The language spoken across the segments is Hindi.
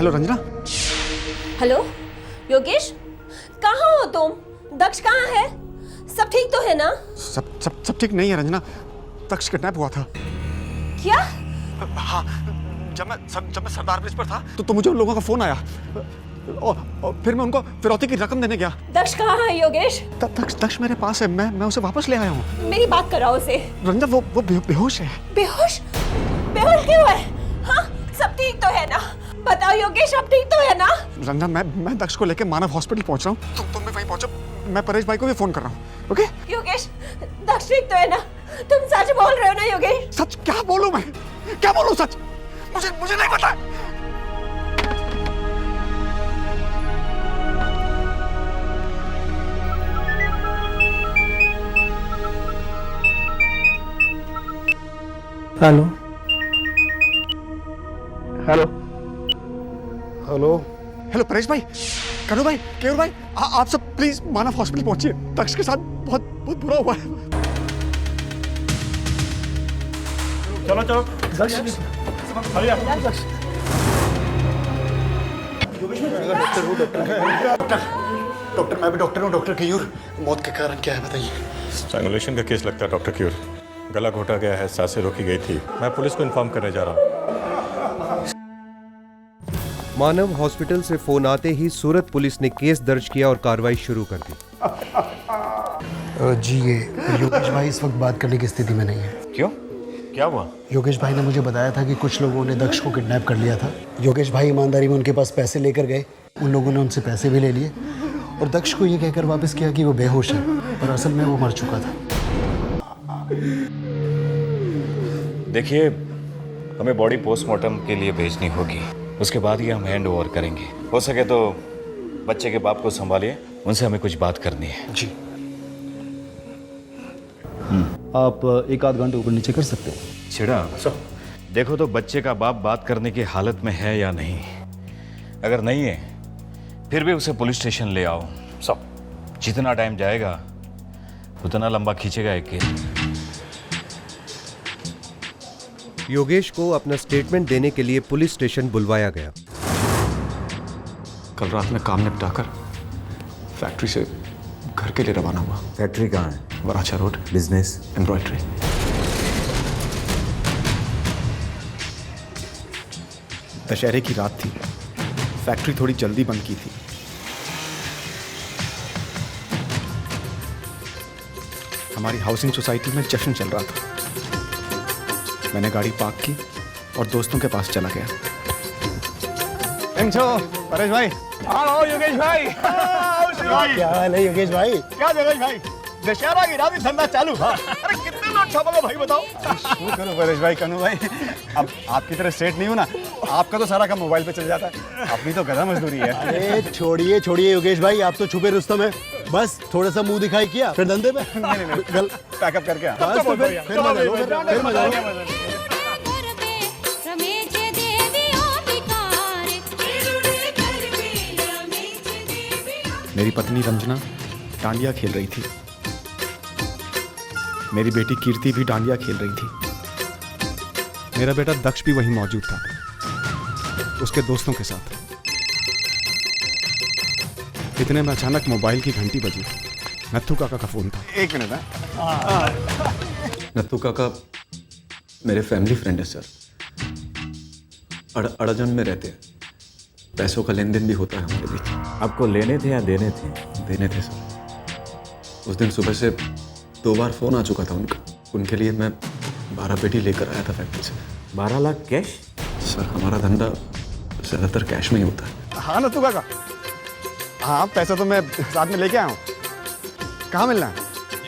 हेलो रंजना। हेलो योगेश, कहाँ हो तुम? दक्ष कहाँ है? सब ठीक तो है ना? सब ठीक नहीं है रंजना। दक्ष किडनैप हुआ था। क्या? हाँ, जब मैं सरदार ब्रिज पर था तो मुझे उन लोगों का फोन आया और फिर मैं उनको फिरौती की रकम देने गया। दक्ष कहाँ है योगेश? दक्ष मेरे पास है, मैं उसे वापस ले आया हूँ। मेरी बात कराओ उसे। रंजना वो बेहोश है। बेहोश? बेहोश क्यों है? हाँ, सब ठीक तो है ना? बताओ योगेश, अब ठीक तो है ना? रंजना मैं दक्ष को लेकर मानव हॉस्पिटल पहुंच रहा हूँ। तुम भी वहीं पहुंचो। मैं परेश भाई को भी फोन कर रहा हूँ। ओके योगेश, दक्ष ठीक तो है ना? तुम सच बोल रहे हो ना योगेश? सच क्या बोलूं मैं? क्या बोलूं सच? मुझे नहीं पता। Hello hello hello hello Paresh भाई, कनु भाई, केवल भाई, आप सब प्लीज मानव हॉस्पिटल पहुंचिए। दक्ष के साथ बहुत बुरा हुआ है। चलो चलो दक्ष, डॉक्टर मैं भी डॉक्टर हूँ। डॉक्टर केयूर, मौत का कारण क्या है बताइए? स्ट्रैंगुलेशन का केस लगता है डॉक्टर क्यूर। गला घोटा गया है, सांसें रोकी गई थी। मैं पुलिस को इन्फॉर्म करने जा रहा हूँ। मानव हॉस्पिटल से फोन आते ही सूरत पुलिस ने केस दर्ज किया और कार्रवाई शुरू कर दी। जी ये योगेश भाई इस वक्त बात करने की स्थिति में नहीं है। क्यों, क्या हुआ? योगेश भाई ने मुझे बताया था कि कुछ लोगों ने दक्ष को किडनैप कर लिया था। योगेश भाई ईमानदारी में उनके पास पैसे लेकर गए। उन लोगों ने उनसे पैसे भी ले लिए और दक्ष को ये कहकर वापस किया कि वो बेहोश है, और असल में वो मर चुका था। देखिए, हमें बॉडी पोस्टमार्टम के लिए भेजनी होगी, उसके बाद ही हम हैंड ओवर करेंगे। हो सके तो बच्चे के बाप को संभालिए, उनसे हमें कुछ बात करनी है। जी आप एक आध घंटे ऊपर नीचे कर सकते हैं। छिड़ा, देखो तो बच्चे का बाप बात करने की हालत में है या नहीं। अगर नहीं है फिर भी उसे पुलिस स्टेशन ले आओ। जितना टाइम जाएगा उतना लंबा खींचेगा एक केस। योगेश को अपना स्टेटमेंट देने के लिए पुलिस स्टेशन बुलवाया गया। कल रात में काम निपटाकर फैक्ट्री से घर के लिए रवाना हुआ। फैक्ट्री कहाँ है? वराछा रोड। बिजनेस? एम्ब्रॉयडरी। दशहरे की रात थी। फैक्ट्री थोड़ी जल्दी बंद की थी। हमारी हाउसिंग सोसाइटी में जश्न चल रहा था। मैंने गाड़ी पार्क की और दोस्तों के पास चला गया। परेश भाई। आओ योगेश भाई। क्या हाल है योगेश भाई? क्या योगेश भाई, दशहरा की रात धंधा चालू। अरे कितने लोग छापोगे भाई, बताओ। शुरू करो परेश भाई, कनु भाई। अब आपकी तरह सेट नहीं हूं ना, आपका तो सारा काम मोबाइल पे चल जाता है। अपनी तो गधा मजदूरी है। अरे छोड़िए योगेश भाई, आप तो छुपे रुस्तम है। बस थोड़ा सा मुंह दिखाई किया फिर धंधे पे। नहीं, पैकअप करके आ। बस तो फिर मजा लो। मेरी पत्नी रंजना डांडिया खेल रही थी। मेरी बेटी कीर्ति भी डांडिया खेल रही थी। मेरा बेटा दक्ष भी वहीं मौजूद था, उसके दोस्तों के साथ। इतने में अचानक मोबाइल की घंटी बजी। नत्थू काका का फोन था। एक मिनट है। नत्थू काका मेरे फैमिली फ्रेंड है सर। अड़जन में रहते हैं। पैसों का लेन देन भी होता है हमारे बीच। आपको लेने थे या देने थे? देने थे सर। उस दिन सुबह से 2 बार फोन आ चुका था उनका। उनके लिए मैं 12 पेटी लेकर आया था फैक्ट्री से। 12 लाख कैश? सर हमारा धंधा ज़्यादातर कैश में ही होता है। हाँ नत्थू काका, हाँ पैसा तो मैं साथ में लेके आया हूँ। कहाँ मिलना है?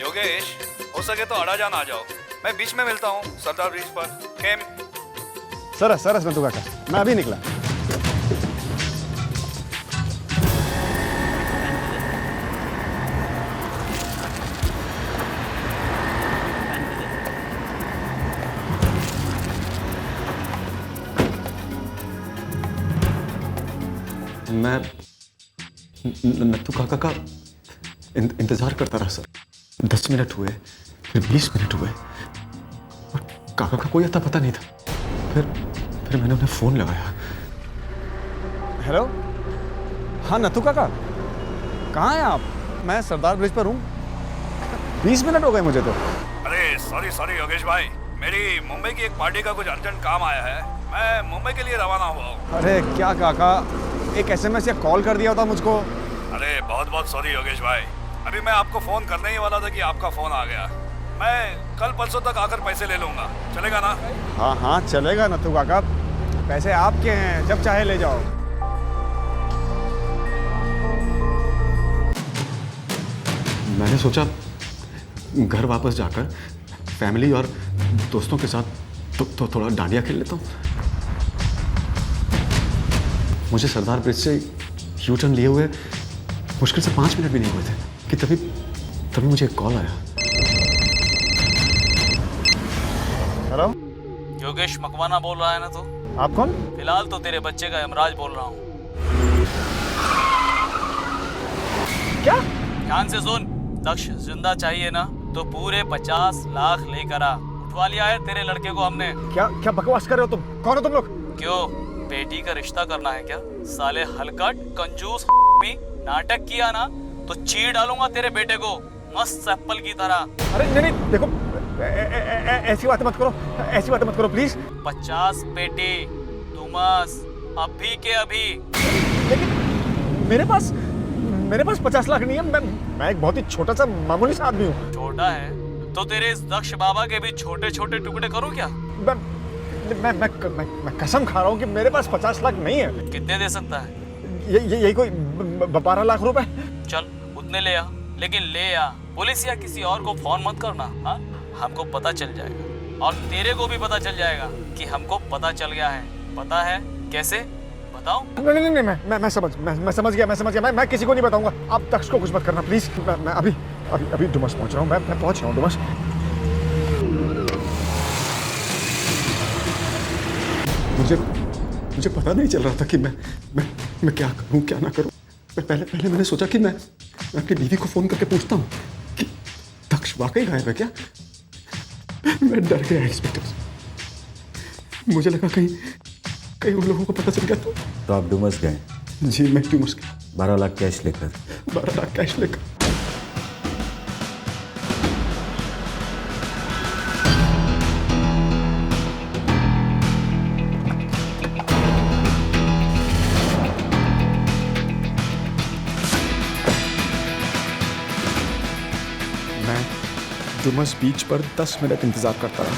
योगेश, हो सके तो अड़ाजान आ जाओ, मैं बीच में मिलता हूँ सरदार ब्रिज पर। केम सरस नत्थू काका, मैं अभी निकला। मैं नत्थू काका का इंतजार करता रहा सर। 10 मिनट हुए, फिर 20 मिनट हुए और काका का कोई अता पता नहीं था। फिर मैंने उन्हें फोन लगाया। हेलो, हाँ नथु काका, कहाँ हैं आप? मैं सरदार ब्रिज पर हूँ। 20 मिनट हो गए मुझे तो। अरे सॉरी योगेश भाई, मेरी मुंबई की एक पार्टी का कुछ अर्जेंट काम आया है, मैं मुंबई के लिए रवाना हुआ हूँ। अरे क्या काका, एक SMS या कॉल कर दिया होता मुझको। अरे बहुत सॉरी योगेश भाई, अभी मैं आपको फोन करने ही वाला था कि आपका फोन आ गया। मैं कल परसों तक आकर पैसे ले लूंगा, चलेगा ना? हाँ चलेगा नथु काका, पैसे आपके हैं, जब चाहे ले जाओ। मैंने सोचा घर वापस जाकर फैमिली और दोस्तों के साथ तो थोड़ा डांडिया खेल लेता हूँ। मुझे सरदार ब्रिज से यू टर्न लिए हुए मुश्किल से 5 मिनट भी नहीं हुए थे कि तभी मुझे एक कॉल आया। हेलो, योगेश मकवाना बोल रहा है ना? तो आप कौन? फिलहाल तो तेरे बच्चे का यमराज बोल रहा हूँ। क्या? ध्यान से सुन, दक्ष जिंदा चाहिए ना तो पूरे 50 लाख लेकर आ। उठवा लिया है तेरे लड़के को हमने। क्या बकवास कर रहे हो तुम? कौन हो तुम लोग? क्यों, बेटी का रिश्ता करना है क्या? साले हलकट कंजूस भी नाटक किया ना तो चीर डालूंगा तेरे बेटे को मस्त एप्पल की तरह। अरे नहीं देखो, ऐसी बातें मत करो प्लीज। 50 पेटी तुमस अभी के अभी। लेकिन मेरे पास 50 लाख नहीं है। मैं एक बहुत ही छोटा सा मामूली सा आदमी हूँ। छोटा है तो तेरे इस दक्ष बाबा के भी छोटे छोटे टुकड़े करूँ क्या? मैं कसम खा रहा हूँ कि मेरे पास 50 लाख नहीं है। कितने दे सकता है? यही कोई 12 लाख रुपए। चल उतने ले आ, लेकिन ले आ। पुलिस या किसी और को फोन मत करना। हाँ, हमको पता चल जाएगा और तेरे को भी पता चल जाएगा कि हमको पता चल गया है। पता है कैसे? बताओ। नहीं, मैं समझ गया। मैं किसी को नहीं बताऊंगा। आप दक्ष को कुछ मत करना प्लीज। मैं अभी डुमस पहुंच रहा हूँ। मैं पहुंच रहा हूँ डुमस। मुझे पता नहीं चल रहा था कि मैं क्या करूं क्या ना करूं। पहले मैंने सोचा कि मैं अपनी बीवी को फोन करके पूछता हूं कि दक्ष वाकई गायब है क्या। मैं डर गया इंस्पेक्टर। मुझे लगा कहीं उन लोगों को पता चल गया तो आप डुमस गए? जी मैं डुमस गया। 12 लाख कैश लेकर? 12 लाख कैश लेकर। डुमस बीच पर 10 मिनट इंतजार करता रहा।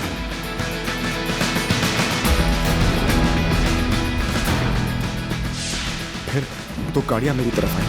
फिर 2 गाड़ियां मेरी तरफ आई।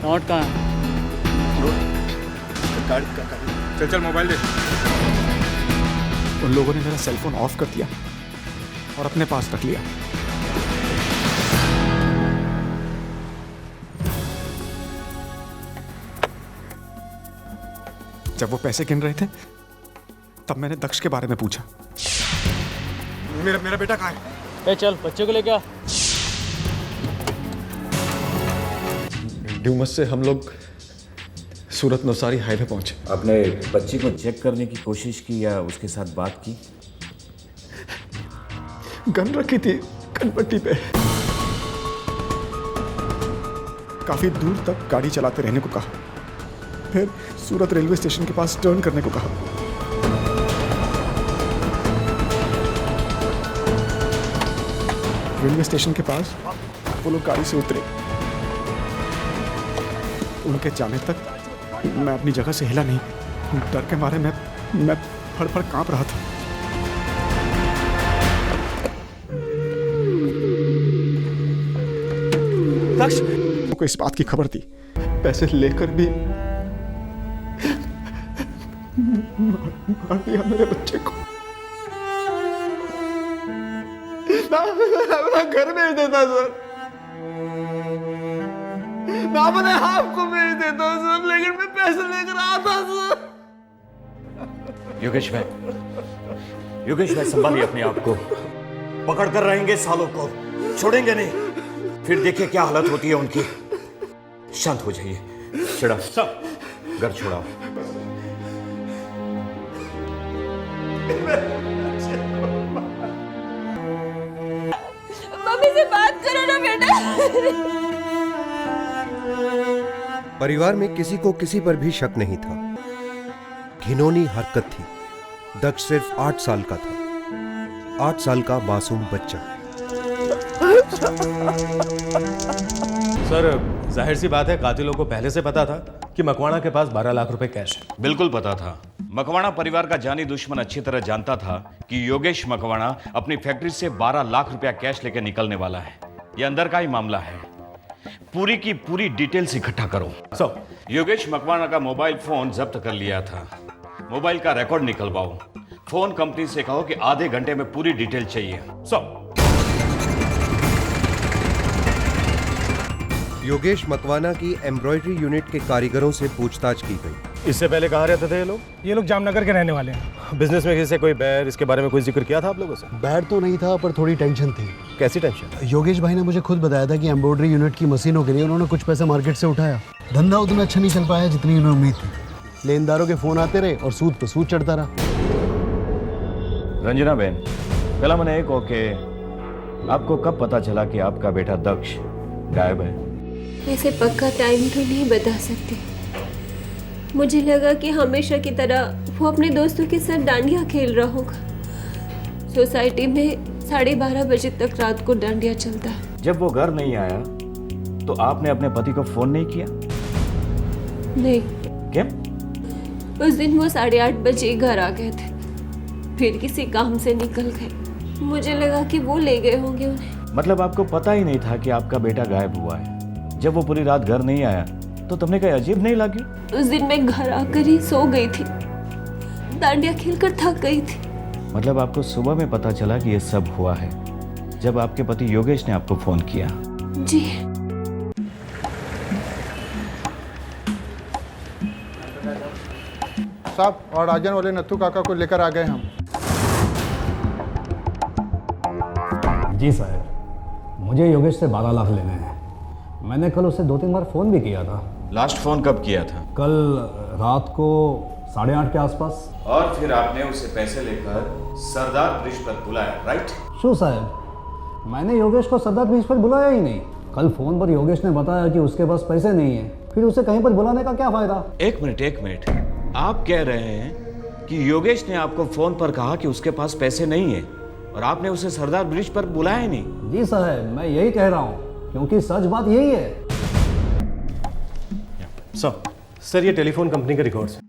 नोट कहाँ है? चल मोबाइल दे। उन लोगों ने मेरा सेलफोन ऑफ कर दिया और अपने पास रख लिया। जब वो पैसे गिन रहे थे तब मैंने दक्ष के बारे में पूछा। मेरा बेटा कहाँ है? चल बच्चे को लेके आ। डुमस से हम लोग सूरत नवसारी हाईवे पहुंचे। आपने बच्ची को चेक करने की कोशिश की या उसके साथ बात की? गन रखी थी कनपट्टी पे। काफी दूर तक गाड़ी चलाते रहने को कहा, फिर सूरत रेलवे स्टेशन के पास टर्न करने को कहा। रेलवे स्टेशन के पास वो लोग गाड़ी से उतरे। उनके जाने तक मैं अपनी जगह से हिला नहीं। डर के मारे मैं फड़ कांप रहा था। दक्ष को इस बात की खबर थी। पैसे लेकर भी मार दिया मेरे बच्चे को। घर भेज देता सर। ना मैंने आपको भेज देता हूँ सर, लेकिन मैं पैसे लेकर आता सर। योगेश भाई संभालिए अपने आप को, पकड़ कर रहेंगे सालों को, छोड़ेंगे नहीं। फिर देखिए क्या हालत होती है उनकी। शांत हो जाइए, छिड़ा सब घर छोड़ाओ। मम्मी से बात करो ना बेटा। परिवार में किसी को किसी पर भी शक नहीं था। घिनौनी हरकत थी। दक्ष सिर्फ 8 साल का था, 8 साल का मासूम बच्चा। सर जाहिर सी बात है कातिलों को पहले से पता था कि मकवाणा के पास 12 लाख रुपए कैश है। बिल्कुल पता था। मकवाणा परिवार का जानी दुश्मन अच्छी तरह जानता था कि योगेश मकवाणा अपनी फैक्ट्री से 12 लाख रुपया कैश लेकर निकलने वाला है। यह अंदर का ही मामला है। पूरी की पूरी डिटेल्स इकट्ठा करो। योगेश मकवाणा का मोबाइल फोन जब्त कर लिया था। मोबाइल का रिकॉर्ड निकलवाओ। फोन कंपनी से कहो कि आधे घंटे में पूरी डिटेल चाहिए। योगेश मकवाना की एम्ब्रॉयडरी यूनिट के कारीगरों से पूछताछ की गई। इससे पहले कहाँ रहते थे ये लोग? ये लोग जामनगर के रहने वाले हैं। बिजनेस में किसी से कोई बैर, इसके बारे में कोई जिक्र किया था आप लोगों से? बैड तो नहीं था, पर थोड़ी टेंशन थी। कैसी टेंशन? योगेश भाई ने मुझे खुद बताया था कि एम्ब्रॉयडरी यूनिट की मशीनों के लिए उन्होंने कुछ पैसा मार्केट से उठाया। धंधा उतना अच्छा नहीं चल पाया जितनी उन्हें उम्मीद थी। लेनदारों के फोन आते रहे और सूद पर सूद चढ़ता रहा। रंजना बहन, पहला मैंने एक ओके, आपको कब पता चला कि आपका बेटा दक्ष गायब है? ऐसे पक्का टाइम तो नहीं बता सकती। मुझे लगा कि हमेशा की तरह वो अपने दोस्तों के साथ डांडिया खेल रहा होगा। सोसाइटी में 12:30 बजे तक रात को डांडिया चलता है। जब वो घर नहीं आया तो आपने अपने पति को फोन नहीं किया? नहीं। क्यों? उस दिन वो 8:30 बजे घर आ गए थे, फिर किसी काम से निकल गए। मुझे लगा कि वो ले गए होंगे उन्हें। मतलब आपको पता ही नहीं था कि आपका बेटा गायब हुआ है। जब वो पूरी रात घर नहीं आया तो तुमने कहीं अजीब नहीं लगी? उस दिन मैं घर आकर ही सो गई थी, डांडिया खेलकर थक गई थी। मतलब आपको सुबह में पता चला कि ये सब हुआ है जब आपके पति योगेश ने आपको फोन किया? जी। साहब और राजन वाले नत्थू काका को लेकर आ गए हम। जी साहब, मुझे योगेश से 12 लाख लेने हैं। मैंने कल उसे 2-3 बार फ़ोन भी किया था। लास्ट फोन कब किया था? कल रात को 8:30 के आसपास। और फिर आपने उसे पैसे लेकर सरदार ब्रिज पर बुलाया, राइट? शो साहब, मैंने योगेश को सरदार ब्रिज पर बुलाया ही नहीं। कल फ़ोन पर योगेश ने बताया कि उसके पास पैसे नहीं है, फिर उसे कहीं पर बुलाने का क्या फ़ायदा? एक मिनट, आप कह रहे हैं कि योगेश ने आपको फोन पर कहा कि उसके पास पैसे नहीं है और आपने उसे सरदार ब्रिज पर बुलाया ही नहीं? जी साहब, मैं यही कह रहा हूँ, क्योंकि सच बात यही है। सर ये टेलीफोन कंपनी के रिकॉर्ड्स हैं।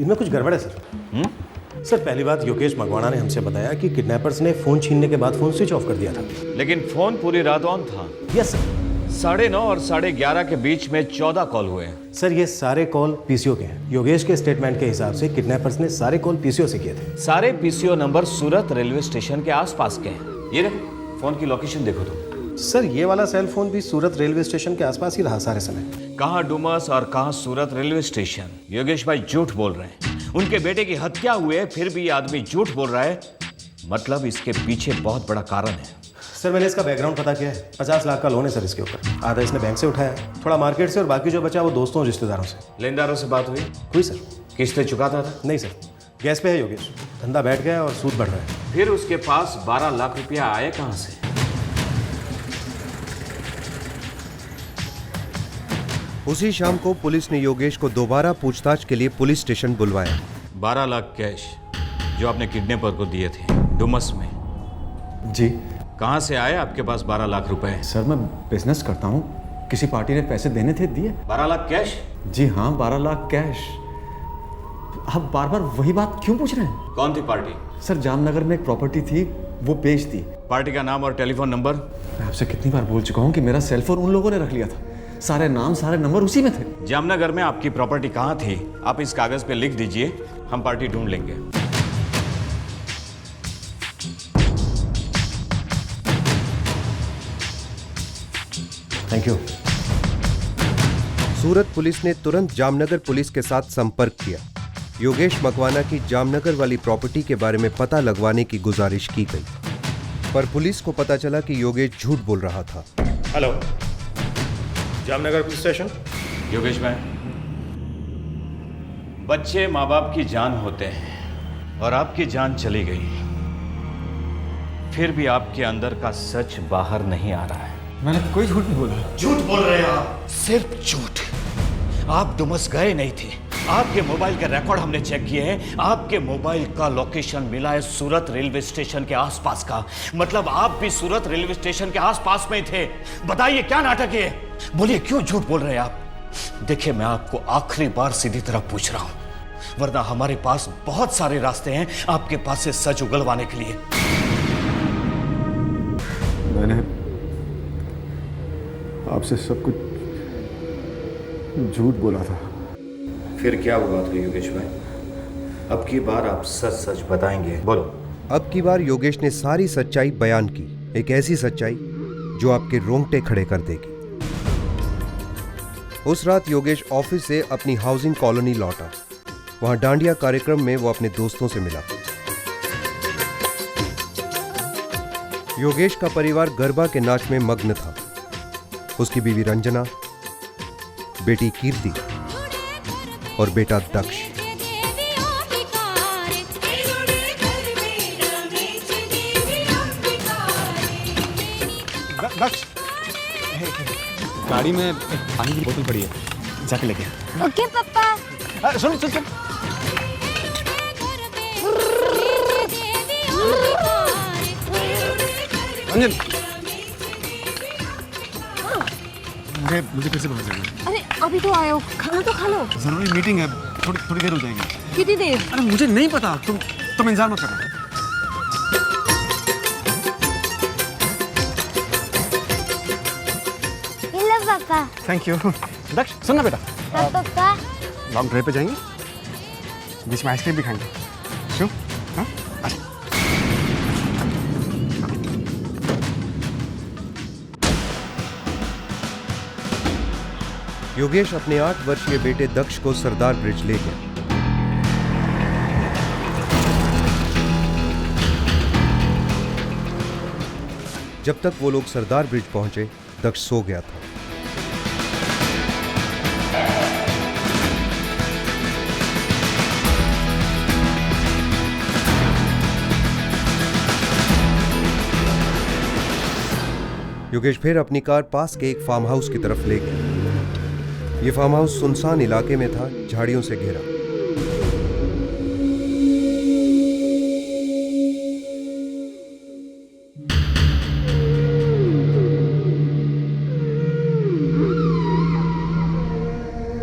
इनमें कुछ गड़बड़ है सर। सर पहली बात, योगेश मकवाणा ने हमसे बताया कि किडनैपर्स ने फोन छीनने के बाद फोन स्विच ऑफ कर दिया था। लेकिन फोन पूरी रात ऑन था। Yes sir. 9:30 और 11:30 के बीच में 14 कॉल हुए हैं। सर ये सारे कॉल पीसीओ के हैं। योगेश के स्टेटमेंट के हिसाब से किडनैपर्स ने सारे कॉल पीसीओ से किए थे। सारे पीसीओ नंबर सूरत रेलवे स्टेशन के आसपास के हैं। ये देखो, फोन की लोकेशन देखो तुम। सर ये वाला सेल फोन भी सूरत रेलवे स्टेशन के आसपास ही रहा सारे समय। कहाँ डुमस और कहाँ सूरत रेलवे स्टेशन। योगेश भाई झूठ बोल रहे हैं। उनके बेटे की हत्या हुए फिर भी ये आदमी झूठ बोल रहा है। मतलब इसके पीछे बहुत बड़ा कारण है। सर मैंने इसका बैकग्राउंड पता किया है। 50 लाख का लोन है सर इसके ऊपर। आधा इसने बैंक से उठाया, थोड़ा मार्केट से, और बाकी जो बचा वो दोस्तों और रिश्तेदारों से। लेनदारों से बात हुई? हुई सर। किस्तें चुकाता था? नहीं सर, गैस पे है योगेश। धंधा बैठ गया और सूद बढ़ रहा है। फिर उसके पास 12 लाख रुपया आए कहाँ से? उसी शाम को पुलिस ने योगेश को दोबारा पूछताछ के लिए पुलिस स्टेशन बुलवाया। 12 लाख कैश जो आपने किडनैपर को दिए थे डुमस में। जी। कहाँ से आए आपके पास 12 लाख रुपए? सर मैं बिजनेस करता हूँ, किसी पार्टी ने पैसे देने थे, दिए। 12 लाख कैश? जी हाँ, 12 लाख कैश। आप बार बार वही बात क्यों पूछ रहे हैं? कौन थी पार्टी? सर जामनगर में एक प्रॉपर्टी थी, वो बेच दी। पार्टी का नाम और टेलीफोन नंबर? मैं आपसे कितनी बार बोल चुका हूँ कि मेरा सेलफोन उन लोगों ने रख लिया था। सारे नाम सारे नंबर उसी में थे। जामनगर में आपकी प्रॉपर्टी कहाँ थी? आप इस कागज पे लिख दीजिए, हम पार्टी ढूंढ लेंगे। Thank you. सूरत पुलिस ने तुरंत जामनगर पुलिस के साथ संपर्क किया। योगेश मकवाना की जामनगर वाली प्रॉपर्टी के बारे में पता लगवाने की गुजारिश की गई, पर पुलिस को पता चला कि योगेश झूठ बोल रहा था। Hello, Jamnagar police station. Yogesh भाई, बच्चे माँ बाप की जान होते हैं और आपकी जान चली गई, फिर भी आपके अंदर का सच बाहर नहीं आ रहा है। मैंने कोई झूठ नहीं बोला। झूठ बोल रहे हैं आप, सिर्फ झूठ। आप डुमस गए नहीं थे। आपके मोबाइल के रिकॉर्ड हमने चेक किए हैं, आपके मोबाइल का लोकेशन मिला है सूरत रेलवे स्टेशन के आसपास का। मतलब आप भी सूरत रेलवे स्टेशन के आसपास में थे। बताइए क्या नाटक है? बोलिए क्यों झूठ बोल रहे हैं आप? देखिए, मैं आपको आखिरी बार सीधी तरह पूछ रहा हूं, वरना हमारे पास बहुत सारे रास्ते हैं आपके पास से सच उगलवाने के लिए। मैंने आपसे सब कुछ झूठ बोला था। फिर क्या हुआ था योगेश भाई? अब की बार आप सच सच बताएंगे, बोलो। अब की बार योगेश ने सारी सच्चाई बयान की, एक ऐसी सच्चाई जो आपके रोंगटे खड़े कर देगी। उस रात योगेश ऑफिस से अपनी हाउसिंग कॉलोनी लौटा। वहां डांडिया कार्यक्रम में वो अपने दोस्तों से मिला। योगेश का परिवार गरबा के नाच में मग्न था। उसकी बीवी रंजना, बेटी कीर्ति और बेटा दक्ष। दक्ष, गाड़ी में पानी की बोतल पड़ी है, जाके लेके आ। ओके पापा। सुन सुन सुन, रंजन, मुझे फिर से पता चला। अरे अभी तो आए हो, खाना तो खा लो। जरूरी मीटिंग है, थोड़ी देर हो जाएगी। कितनी देर? अरे मुझे नहीं पता, तुम इंतजार मत करना। ये लो पापा। Thank you. दक्ष सुनना बेटा, पापा लॉन्ग ड्राइव पे जाएंगे, बीच में आइसक्रीम भी खाएंगे। शू, हाँ? अच्छा। योगेश अपने 8 वर्षीय बेटे दक्ष को सरदार ब्रिज ले गया। जब तक वो लोग सरदार ब्रिज पहुंचे, दक्ष सो गया था। योगेश फिर अपनी कार पास के एक फार्म हाउस की तरफ ले गया। ये फार्म हाउस सुनसान इलाके में था, झाड़ियों से घिरा।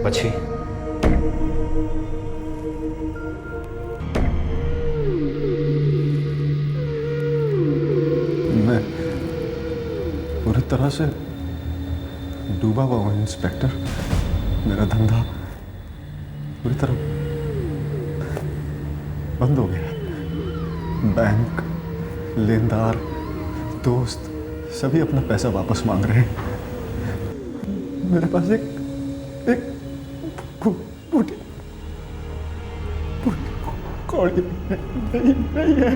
पक्षी, मैं पूरी तरह से डूबा हुआ हूँ इंस्पेक्टर। मेरा धंधा पूरी तरह बंद हो गया। बैंक, लेनदार, दोस्त सभी अपना पैसा वापस मांग रहे हैं। मेरे पास एक कौड़ी नहीं है।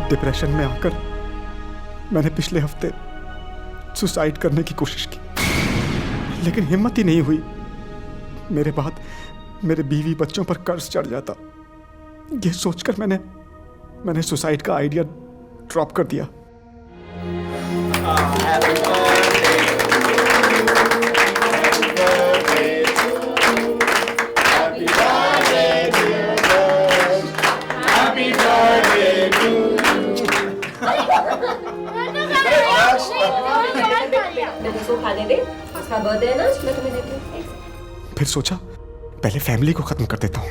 डिप्रेशन में आकर मैंने पिछले हफ्ते सुसाइड करने की कोशिश की, लेकिन हिम्मत ही नहीं हुई। मेरे बाद मेरे बीवी बच्चों पर कर्ज चढ़ जाता। ये सोचकर मैंने सुसाइड का आइडिया ड्रॉप कर दिया। खाने दे, उसका बर्थडे है ना, मैं तुम्हें देती हूँ। फिर सोचा पहले फैमिली को खत्म कर देता हूँ,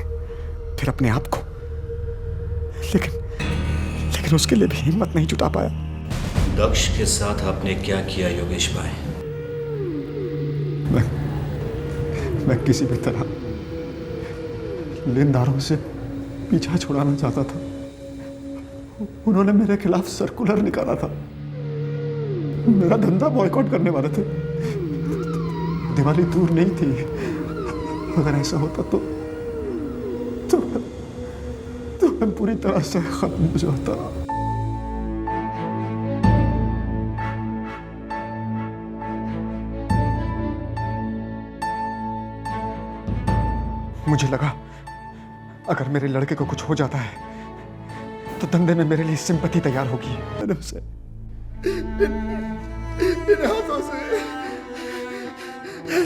फिर अपने आप को। लेकिन उसके लिए भी हिम्मत नहीं जुटा पाया। दक्ष के साथ आपने क्या किया योगेश भाई? मैं किसी भी तरह लेनदारों से पीछा छुड़ाना चाहता था। उन्होंने मेरे खिलाफ सर्कुलर निकाला था, मेरा धंधा बॉयकॉट करने वाले थे। दिवाली दूर नहीं थी। अगर ऐसा होता तो मैं पूरी तरह से खत्म हो जाता। मुझे लगा अगर मेरे लड़के को कुछ हो जाता है तो धंधे में मेरे लिए सिंपैथी तैयार होगी। मैंने उसे इन हाथों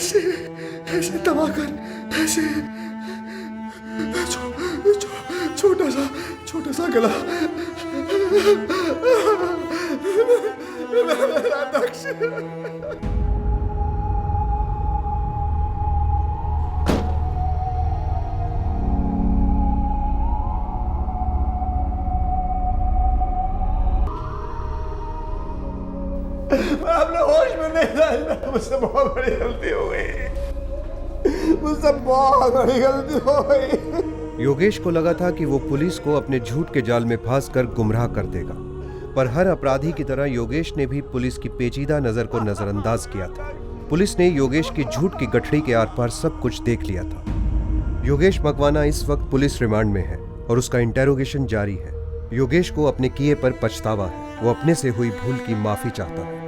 से ऐसे दबाकर ऐसे छोटा सा गला मेरा दक्ष। मैं अपने होश में नहीं था। मुझसे बहुत बड़ी गलती हो गई। मुझसे बहुत बड़ी गलती हो गई। योगेश को लगा था कि वो पुलिस को अपने झूठ के जाल में फंसकर गुमराह कर देगा, पर हर अपराधी की तरह योगेश ने भी पुलिस की पेचीदा नजर को नजरअंदाज किया था। पुलिस ने योगेश की झूठ की गठरी के आर पार सब कुछ देख लिया था। योगेश मकवाना इस वक्त पुलिस रिमांड में है और उसका इंटेरोगेशन जारी है। योगेश को अपने किए पर पछतावा है। वो अपने से हुई भूल की माफी चाहता है।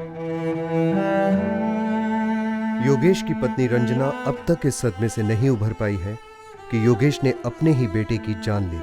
योगेश की पत्नी रंजना अब तक इस सदमे से नहीं उभर पाई है कि योगेश ने अपने ही बेटे की जान ली।